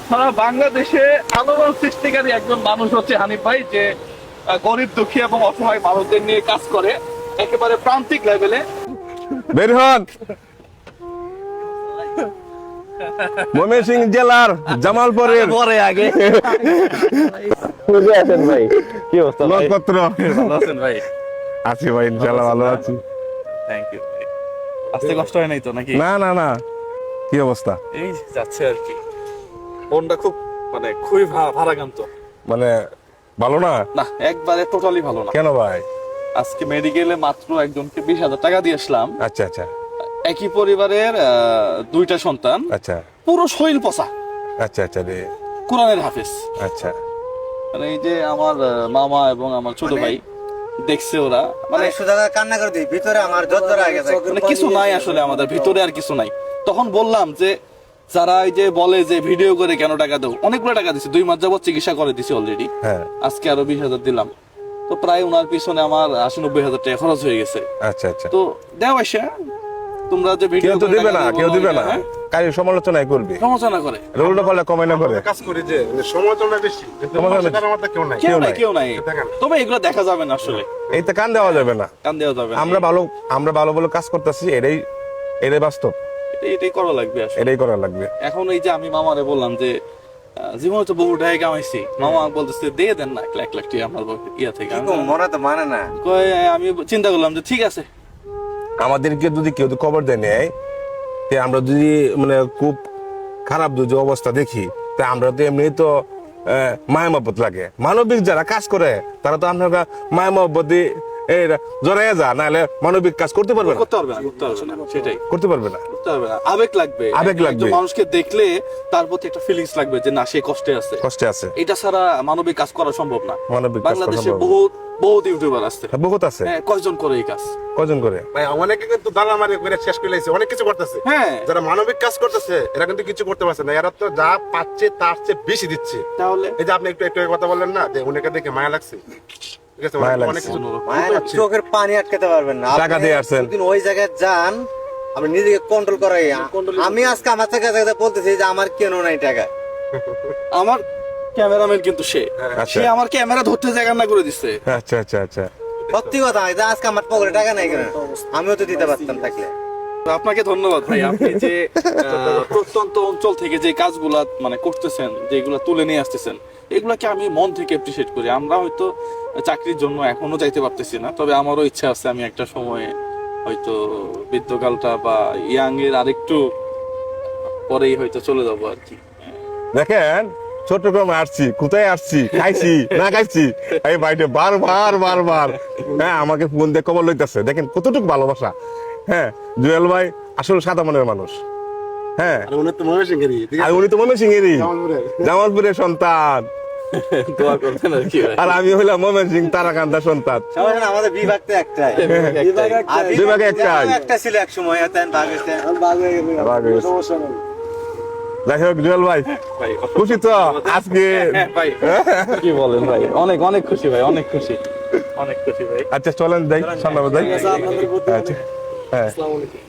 সারা বাংলাদেশে আলোড়ন সৃষ্টিকারী একজন মানুষ হচ্ছে হানিফ ভাই, যে গরিব দুঃখী এবং অসহায় মানুষদের নিয়ে কাজ করে একেবারে প্রান্তিক লেভেলে। বের হন। ময়মনসিংহ জেলার জামালপুরের পরে আগে বুঝে আছেন ভাই, কি অবস্থা ভাই? লোকপত্র ভালো আছেন ভাই? আছি ভাই, ইনশাআল্লাহ ভালো আছি। থ্যাংক ইউ ভাই। আসতে কষ্ট হয় নাই তো নাকি? না না না, কি অবস্থা? এই যাচ্ছে আর কি। মনটা খুব মানে খুবই ভারাক্রান্ত। মানে ভালো না? না, একবারে টোটালি ভালো না। কেন ভাই? আজকে মেডিকেলে মাত্র একজনকে 20,000 টাকা দিয়ে আসলাম। আচ্ছা আচ্ছা একই পরিবারের দুইটা সন্তান, আচ্ছা পুরো শরীর পচা, আচ্ছা আচ্ছা রে, কোরআনের হাফেজ। আচ্ছা। মানে এই যে আমার মামা এবং আমার ছোট ভাই দেখছে ওরা, মানে শুধু কান্না করে দিই, ভিতরে আমার জোর হয়ে গেছে। মানে কিছু নাই আসলে আমাদের ভিতরে, আর কিছু নাই। তখন বললাম যে যারা এই যে বলে যে ভিডিও করে কেন টাকা দাও, অনেকগুলো টাকা দিছি, 2 মাস যাবত চিকিৎসা করে দিছি অলরেডি। হ্যাঁ আজকে আরো 20,000 দিলাম, তো প্রায় ওনার পিছনে আমার 80-90,000 টাকা খরচ হয়ে গেছে। আচ্ছা আচ্ছা। তো দেও এসে তোমরা যে ভিডিও কেউ তো দিবে না, কেউ দিবে না, হ্যাঁ, কারণ সমালোচনাই করবে, সমালোচনা করে। রোলটা পাল্লা কমাই না করে। কাজ করি যে সমালোচনা বেশি, কিন্তু সমালোচনা- সেটার মধ্যে কেউ নাই। কেউ নাই, কেউ নাই। দেখেন। তবে এগুলো দেখা যাবে না আসলে, এই তো কান দেওয়া যাবে না। কান দেওয়া যাবে না। আমরা ভালো বলে কাজ করতেছি, এটাই বাস্তব, এটাই করা লাগবে আসলে। এটাই করা লাগবে। এখন এই যে আমি মামারে বললাম যে জীবনে তো বহু টাকা কামাইছি, মামা বলতেছে দিয়ে দেন না 1 লাখ টাকা আমার ইয়া থেকে। আমি মনে তো মানে না। কয়, আমি চিন্তা করলাম যে ঠিক আছে। আমাদেরকে যদি কেউ খবর দেয় নেয়, তে আমরা যদি মানে খুব খারাপ যদি অবস্থা দেখি, তা আমরা তো এমনি তো মায়া মহব্বত লাগে। মানবিক যারা কাজ করে তারা তো আপনার মায়া মহব্বত জড়াইয়া যা, নাহলে মানবিক কাজ করতে পারবে না, করতে পারবে না, করতে পারবে না, সেটাই করতে পারবে না। করতে পারবে না। আবেগ লাগবে, আবেগ লাগবে। একজন মানুষকে দেখলে তার প্রতি একটা ফিলিংস লাগবে যে না, সে কষ্টে আছে। কষ্টে আছে, এটা ছাড়া মানবিক কাজ করা সম্ভব না। মানবিক কাজ করা বাংলাদেশে সম্ভব না। বহুত বহুত ইউটিউবার আছে, বহুত আছে। হ্যাঁ, কয়জন করে এই কাজ? কজন করে? ভাই অনেকে কিন্তু দালামারি করে শেষ করে লাইছে, অনেক কিছু করতেছে। হ্যাঁ, যারা মানবিক কাজ করতেছে এরা কিন্তু কিছু করতে পারছে না, এরা তো যা পাচ্ছে তার চেয়ে বেশি দিচ্ছে। তাহলে এই যে আপনি একটু একটু কথা বললেন না, যে উনাকে দেখে মায়া লাগছে, ঠিক আছে, মায়া অনেক লাগছে। কিছু মায়ের করছে। চোখের পানি আটকাতে পারবেন না। টাকা দিয়ে আসছেন। আপনি ওই জায়গায় যান, আপনি নিজেকে কন্ট্রোল করাই। আমি আজকে আমার থেকে বলতেছি যে আমার কেন নাই টাকা। আমার ক্যামেরাম্যান কিন্তু সে আচ্ছা। সে আমার ক্যামেরা ধরতে জায়গা না করে দিচ্ছে। আচ্ছা আচ্ছা আচ্ছা। সত্যি কথা, যে আজকে আমার পকেটে টাকা নাই কেন, আমিও তো দিতে পারতাম থাকলে। তো আপনাকে ধন্যবাদ ভাই, আপনি যে প্রত্যন্ত অঞ্চল থেকে যে কাজগুলা মানে করতেছেন, যেগুলা তুলে নিয়ে আসতেছেন, এগুলাকে আমি মন থেকে অ্যাপ্রিসিয়েট করি। আমরা হয়তো চাকরির জন্য এখনো যাইতে পারতেছি না, তবে আমারও ইচ্ছা আছে আমি একটা সময়ে হয়তো বৃদ্ধকালটা বা ইয়াং এর আরেকটু পরেই হয়তো চলে যাবো আর কি। দেখেন, চট্টগ্রামে আসছি, কোথায় আসছি, খাইছি না খাইছি, এই বাড়িতে বারবার হ্যাঁ আমাকে ফোন দিয়ে খবর লইতেছে। দেখেন কতটুকু ভালোবাসা। হ্যাঁ, জুয়েল ভাই আসলে সাদা মনের মানুষ। হ্যাঁ, আর উনি তো ময়মনসিংহেরই, ঠিক আর আছে, উনি তো ময়মনসিংহেরই, জামালপুরের। জামালপুরের সন্তান, দোয়া করবেন আর কি ভাই। আর আমি হইলাম ময়মনসিংহ তারাকান্দার সন্তান। সমস্যা না, আমাদের বিভাগ তো একটাই। আর বিভাগে একটাই। একটা ছিল এক সময়, ভাগ হয়েছে। রাগ হয়েছে। যাই হোক জুয়েল ভাই, ভাই খুশি তো আজকে? হ্যাঁ ভাই, কি বলেন ভাই, অনেক অনেক খুশি ভাই, অনেক খুশি, অনেক খুশি ভাই। আচ্ছা চলেন যাই, সামনে যাই। আচ্ছা হ্যাঁ। আসসালামু আলাইকুম।